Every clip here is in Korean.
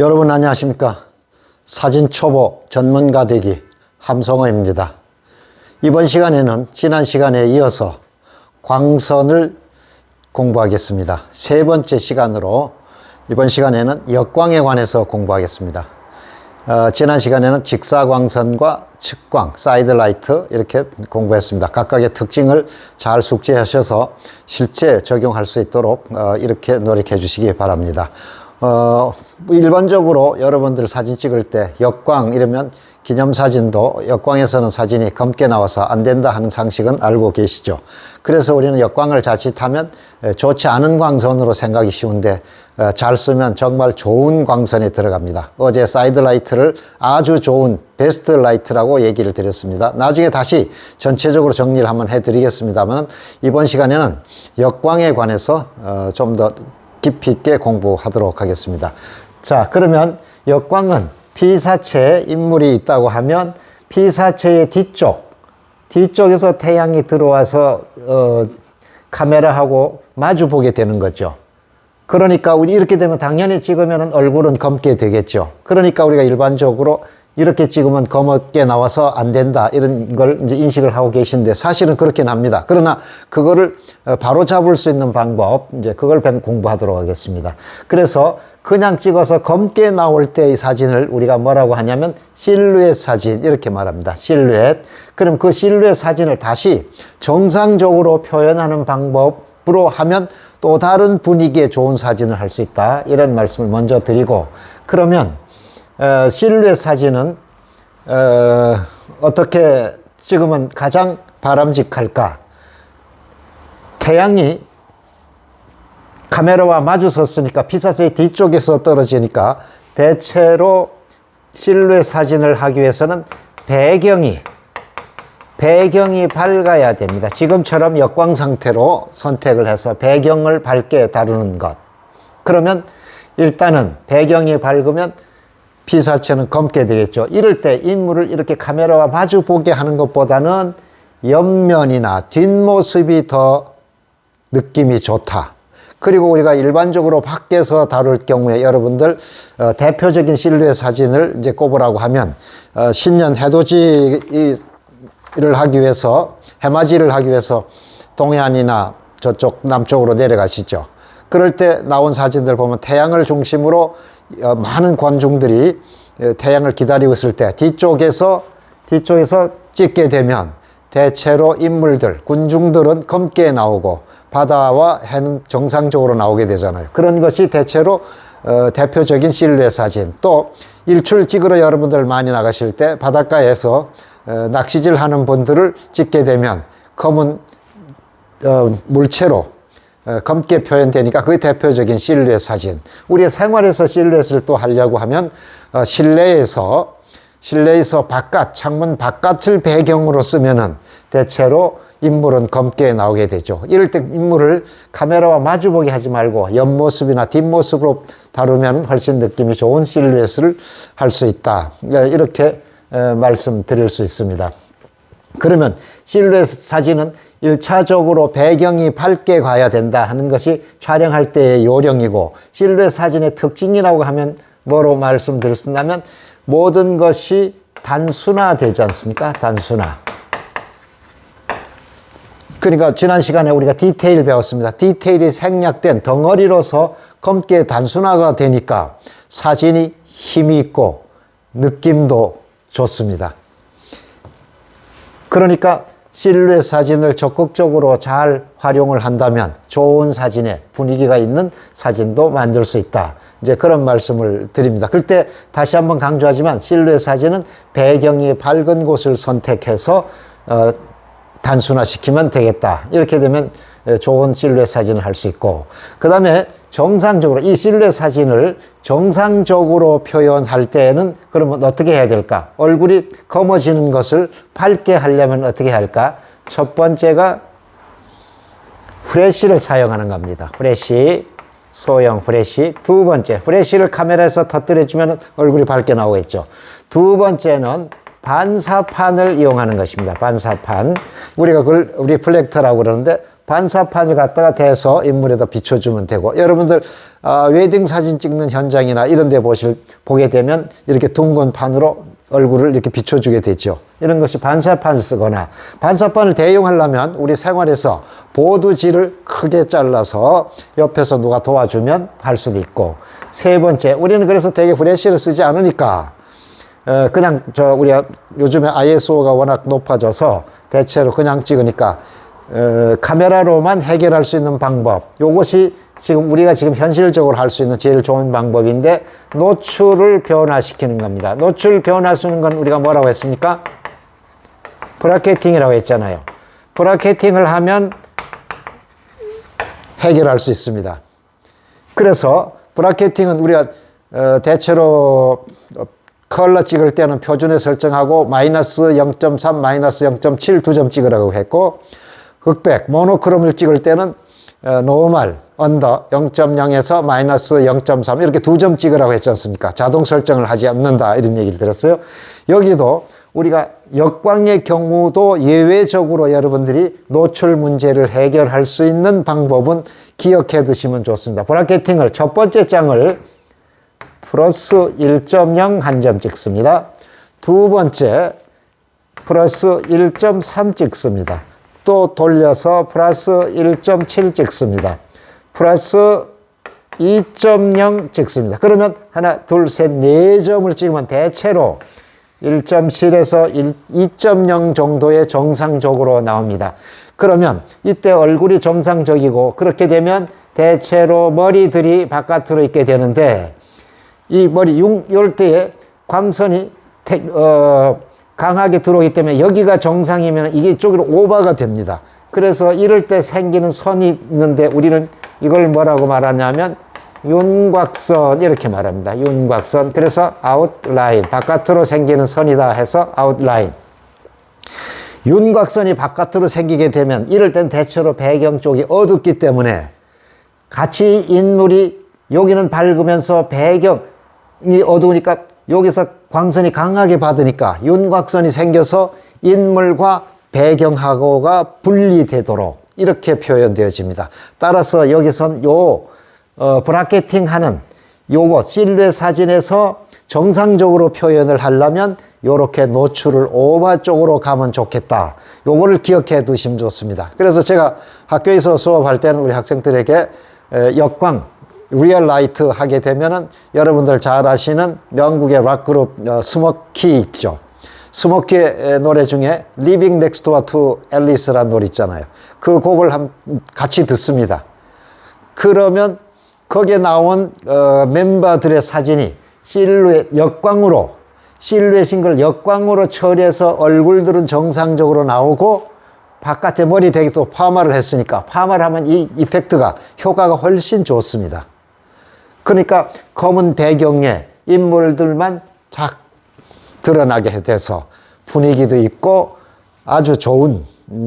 여러분 안녕하십니까? 사진 초보 전문가 되기 함성호입니다. 이번 시간에는 지난 시간에 이어서 광선을 공부하겠습니다. 세 번째 시간으로 이번 시간에는 역광에 관해서 공부하겠습니다. 지난 시간에는 직사광선과 측광, 사이드라이트 이렇게 공부했습니다. 각각의 특징을 잘 숙지하셔서 실제 적용할 수 있도록 이렇게 노력해 주시기 바랍니다. 일반적으로 여러분들 사진 찍을 때 역광 이러면 기념사진도 역광에서는 사진이 검게 나와서 안 된다 하는 상식은 알고 계시죠. 그래서 우리는 역광을 자칫하면 좋지 않은 광선으로 생각이 쉬운데 잘 쓰면 정말 좋은 광선에 들어갑니다. 어제 사이드라이트를 아주 좋은 베스트 라이트라고 얘기를 드렸습니다. 나중에 다시 전체적으로 정리를 한번 해드리겠습니다만 이번 시간에는 역광에 관해서 좀 더 깊이 있게 공부하도록 하겠습니다. 자, 그러면 역광은 피사체에 인물이 있다고 하면 피사체의 뒤쪽에서 태양이 들어와서 카메라하고 마주 보게 되는 거죠. 그러니까 우리 이렇게 되면 당연히 찍으면 얼굴은 검게 되겠죠. 그러니까 우리가 일반적으로 이렇게 찍으면 검게 나와서 안 된다 이런 걸 이제 인식을 하고 계신데 사실은 그렇긴 합니다. 그러나 그거를 바로 잡을 수 있는 방법 이제 그걸 공부하도록 하겠습니다. 그래서 그냥 찍어서 검게 나올 때의 사진을 우리가 뭐라고 하냐면 실루엣 사진 이렇게 말합니다. 실루엣. 그럼 그 실루엣 사진을 다시 정상적으로 표현하는 방법으로 하면 또 다른 분위기의 좋은 사진을 할 수 있다 이런 말씀을 먼저 드리고, 그러면 실루엣 사진은 어떻게 찍으면 가장 바람직할까? 태양이 카메라와 마주 섰으니까 피사체의 뒤쪽에서 떨어지니까 대체로 실루엣 사진을 하기 위해서는 배경이 밝아야 됩니다. 지금처럼 역광 상태로 선택을 해서 배경을 밝게 다루는 것. 그러면 일단은 배경이 밝으면 피사체는 검게 되겠죠. 이럴 때 인물을 이렇게 카메라와 마주 보게 하는 것보다는 옆면이나 뒷모습이 더 느낌이 좋다. 그리고 우리가 일반적으로 밖에서 다룰 경우에 여러분들 대표적인 실루엣 사진을 이제 꼽으라고 하면 신년 해돋이를 하기 위해서 해맞이를 하기 위해서 동해안이나 저쪽 남쪽으로 내려가시죠. 그럴 때 나온 사진들 보면 태양을 중심으로 많은 관중들이 태양을 기다리고 있을 때 뒤쪽에서 찍게 되면 대체로 인물들, 군중들은 검게 나오고 바다와 해는 정상적으로 나오게 되잖아요. 그런 것이 대체로 대표적인 실루엣 사진. 또 일출 찍으러 여러분들 많이 나가실 때 바닷가에서 낚시질 하는 분들을 찍게 되면 검은 물체로 검게 표현되니까 그게 대표적인 실루엣 사진. 우리의 생활에서 실루엣을 또 하려고 하면 실내에서 창문 바깥을 배경으로 쓰면은 대체로 인물은 검게 나오게 되죠. 이럴 때 인물을 카메라와 마주보게 하지 말고 옆모습이나 뒷모습으로 다루면 훨씬 느낌이 좋은 실루엣을 할 수 있다. 이렇게 말씀드릴 수 있습니다. 그러면 실루엣 사진은 1차적으로 배경이 밝게 가야 된다 하는 것이 촬영할 때의 요령이고, 실루엣 사진의 특징이라고 하면 뭐로 말씀드릴 수 있냐면 모든 것이 단순화되지 않습니까? 단순화. 그러니까 지난 시간에 우리가 디테일 배웠습니다. 디테일이 생략된 덩어리로서 검게 단순화가 되니까 사진이 힘이 있고 느낌도 좋습니다. 그러니까 실루엣 사진을 적극적으로 잘 활용을 한다면 좋은 사진에 분위기가 있는 사진도 만들 수 있다. 이제 그런 말씀을 드립니다. 그때 다시 한번 강조하지만 실루엣 사진은 배경이 밝은 곳을 선택해서 단순화시키면 되겠다. 이렇게 되면 좋은 실루엣 사진을 할 수 있고, 그 다음에 정상적으로 이 실루엣 사진을 정상적으로 표현할 때는 그러면 어떻게 해야 될까? 얼굴이 검어지는 것을 밝게 하려면 어떻게 할까? 첫 번째가 프레쉬를 사용하는 겁니다. 프레쉬, 소형 프레쉬. 두 번째, 프레쉬를 카메라에서 터뜨려주면 얼굴이 밝게 나오겠죠. 두 번째는 반사판을 이용하는 것입니다. 반사판. 우리가 그걸 리플렉터라고 그러는데 반사판을 갖다가 대서 인물에다 비춰주면 되고, 여러분들 웨딩 사진 찍는 현장이나 이런 데 보게 되면 이렇게 둥근 판으로 얼굴을 이렇게 비춰주게 되죠. 이런 것이 반사판을 쓰거나, 반사판을 대용하려면 우리 생활에서 보드지를 크게 잘라서 옆에서 누가 도와주면 할 수도 있고, 세 번째, 우리는 그래서 되게 프레쉬를 쓰지 않으니까 그냥 우리가 요즘에 ISO가 워낙 높아져서 대체로 그냥 찍으니까 카메라로만 해결할 수 있는 방법, 요것이 우리가 지금 현실적으로 할 수 있는 제일 좋은 방법인데, 노출을 변화시키는 겁니다. 노출 변화시키는 건 우리가 뭐라고 했습니까? 브라켓팅이라고 했잖아요. 브라켓팅을 하면 해결할 수 있습니다. 그래서 브라켓팅은 우리가 대체로 컬러 찍을 때는 표준에 설정하고 마이너스 0.3, 마이너스 0.7 두 점 찍으라고 했고, 흑백, 모노크롬을 찍을 때는 노멀, 언더 0.0에서 마이너스 0.3 이렇게 두 점 찍으라고 했지 않습니까? 자동 설정을 하지 않는다, 이런 얘기를 들었어요. 여기도 우리가 역광의 경우도 예외적으로 여러분들이 노출 문제를 해결할 수 있는 방법은 기억해 두시면 좋습니다. 브라켓팅을 첫 번째 장을 플러스 1.0 한 점 찍습니다. 두 번째 플러스 1.3 찍습니다. 또 돌려서 플러스 1.7 찍습니다. 플러스 2.0 찍습니다. 그러면 하나, 둘, 셋, 네 점을 찍으면 대체로 1.7에서 2.0 정도의 정상적으로 나옵니다. 그러면 이때 얼굴이 정상적이고, 그렇게 되면 대체로 머리들이 바깥으로 있게 되는데, 이 머리 이럴 때에 광선이 강하게 들어오기 때문에 여기가 정상이면 이게 이쪽으로 오버가 됩니다. 그래서 이럴 때 생기는 선이 있는데 우리는 이걸 뭐라고 말하냐면 윤곽선, 이렇게 말합니다. 윤곽선. 그래서 아웃라인, 바깥으로 생기는 선이다 해서 아웃라인. 윤곽선이 바깥으로 생기게 되면 이럴 땐 대체로 배경 쪽이 어둡기 때문에 같이 인물이 여기는 밝으면서 배경이 어두우니까 여기서 광선이 강하게 받으니까 윤곽선이 생겨서 인물과 배경하고가 분리되도록 이렇게 표현되어집니다. 따라서 여기선 브라켓팅 하는 요거 실루엣 사진에서 정상적으로 표현을 하려면 요렇게 노출을 오버 쪽으로 가면 좋겠다. 요거를 기억해 두시면 좋습니다. 그래서 제가 학교에서 수업할 때는 우리 학생들에게 역광, 리얼 라이트 하게 되면은 여러분들 잘 아시는 영국의 락그룹 스모키 있죠. 스모키의 노래 중에 Living Next Door to Alice라는 노래 있잖아요. 그 곡을 같이 듣습니다. 그러면 거기에 나온 멤버들의 사진이 실루엣, 역광으로, 실루엣인 걸 역광으로 처리해서 얼굴들은 정상적으로 나오고, 바깥에 머리 대기 또 파마를 했으니까 파마를 하면 이 이펙트가, 효과가 훨씬 좋습니다. 그러니까 검은 배경에 인물들만 쫙 드러나게 돼서 분위기도 있고 아주 좋은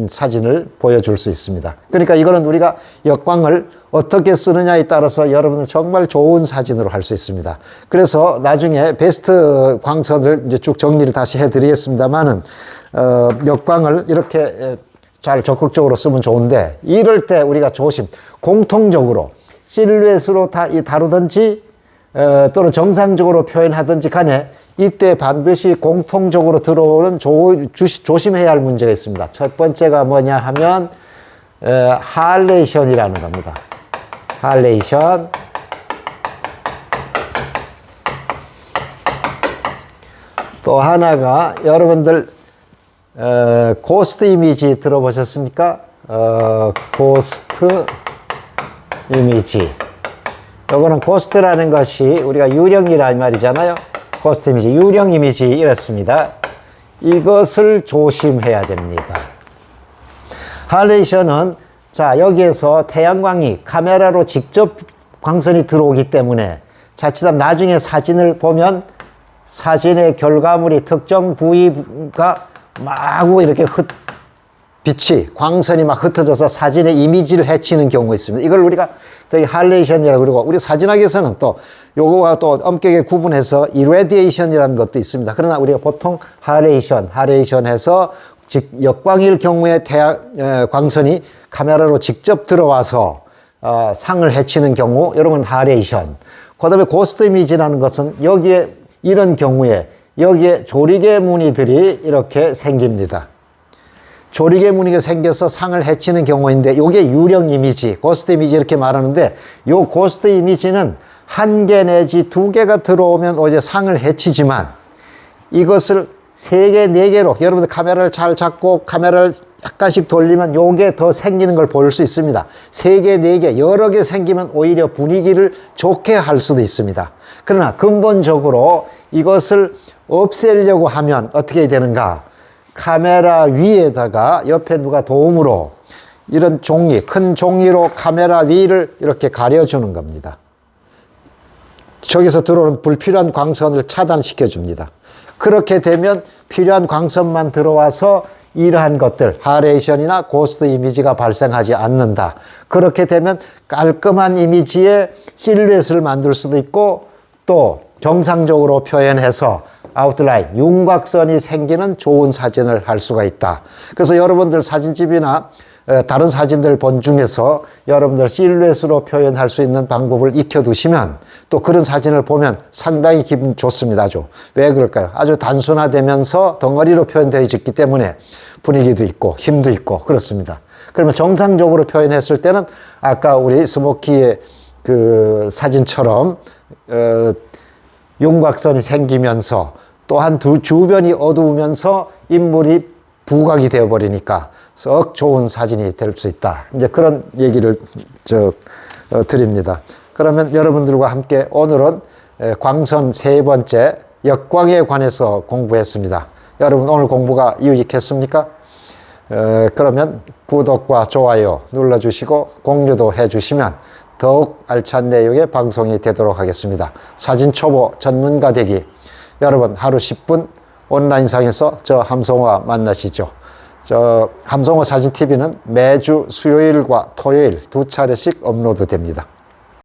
사진을 보여줄 수 있습니다. 그러니까 이거는 우리가 역광을 어떻게 쓰느냐에 따라서 여러분은 정말 좋은 사진으로 할 수 있습니다. 그래서 나중에 베스트 광선을 이제 쭉 정리를 다시 해드리겠습니다만은, 역광을 이렇게 잘 적극적으로 쓰면 좋은데, 이럴 때 우리가 공통적으로 실루엣으로 다루든지 또는 정상적으로 표현하든지 간에 이때 반드시 공통적으로 들어오는 조심해야 할 문제가 있습니다. 첫 번째가 뭐냐 하면 할레이션이라는 겁니다. 할레이션. 또 하나가 여러분들 고스트 이미지 들어보셨습니까? 고스트 이미지. 요거는 고스트라는 것이 우리가 유령이란 말이잖아요. 고스트 이미지, 유령 이미지 이렇습니다. 이것을 조심해야 됩니다. 할레이션은 자, 여기에서 태양광이 카메라로 직접 광선이 들어오기 때문에 자칫하면 나중에 사진을 보면 사진의 결과물이 특정 부위가 마구 이렇게 빛이, 광선이 막 흩어져서 사진의 이미지를 해치는 경우가 있습니다. 이걸 우리가 되게 할레이션이라고 그러고, 우리 사진학에서는 또 요거와 또 엄격하게 구분해서 이레디에이션이라는 것도 있습니다. 그러나 우리가 보통 할레이션 해서 즉 역광일 경우에 광선이 카메라로 직접 들어와서 상을 해치는 경우, 여러분 하레이션. 그 다음에 고스트 이미지라는 것은 여기에 이런 경우에 여기에 조리개 무늬들이 이렇게 생깁니다. 조리개 무늬가 생겨서 상을 해치는 경우인데 이게 유령 이미지, 고스트 이미지 이렇게 말하는데 이 고스트 이미지는 한 개 내지 두 개가 들어오면 오히려 상을 해치지만 이것을 세 개, 네 개로 여러분들 카메라를 잘 잡고 카메라를 약간씩 돌리면 요게 더 생기는 걸 볼 수 있습니다. 세 개, 네 개, 여러 개 생기면 오히려 분위기를 좋게 할 수도 있습니다. 그러나 근본적으로 이것을 없애려고 하면 어떻게 되는가? 카메라 위에다가 옆에 누가 도움으로 이런 종이, 큰 종이로 카메라 위를 이렇게 가려주는 겁니다. 저기서 들어오는 불필요한 광선을 차단시켜 줍니다. 그렇게 되면 필요한 광선만 들어와서 이러한 것들, 하레이션이나 고스트 이미지가 발생하지 않는다. 그렇게 되면 깔끔한 이미지의 실루엣을 만들 수도 있고 또 정상적으로 표현해서 아웃라인, 윤곽선이 생기는 좋은 사진을 할 수가 있다. 그래서 여러분들 사진집이나 다른 사진들 본 중에서 여러분들 실루엣으로 표현할 수 있는 방법을 익혀두시면 또 그런 사진을 보면 상당히 기분 좋습니다. 아주. 왜 그럴까요? 아주 단순화되면서 덩어리로 표현되어 있기 때문에 분위기도 있고 힘도 있고 그렇습니다. 그러면 정상적으로 표현했을 때는 아까 우리 스모키의 그 사진처럼 윤곽선이 생기면서 또한 주변이 어두우면서 인물이 부각이 되어버리니까 썩 좋은 사진이 될 수 있다. 이제 그런 얘기를 드립니다. 그러면 여러분들과 함께 오늘은 광선 세 번째 역광에 관해서 공부했습니다. 여러분 오늘 공부가 유익했습니까? 그러면 구독과 좋아요 눌러주시고 공유도 해주시면 더욱 알찬 내용의 방송이 되도록 하겠습니다. 사진 초보 전문가 되기. 여러분 하루 10분 온라인상에서 저 함성호와 만나시죠. 저 함성호 사진TV는 매주 수요일과 토요일 2차례씩 업로드 됩니다.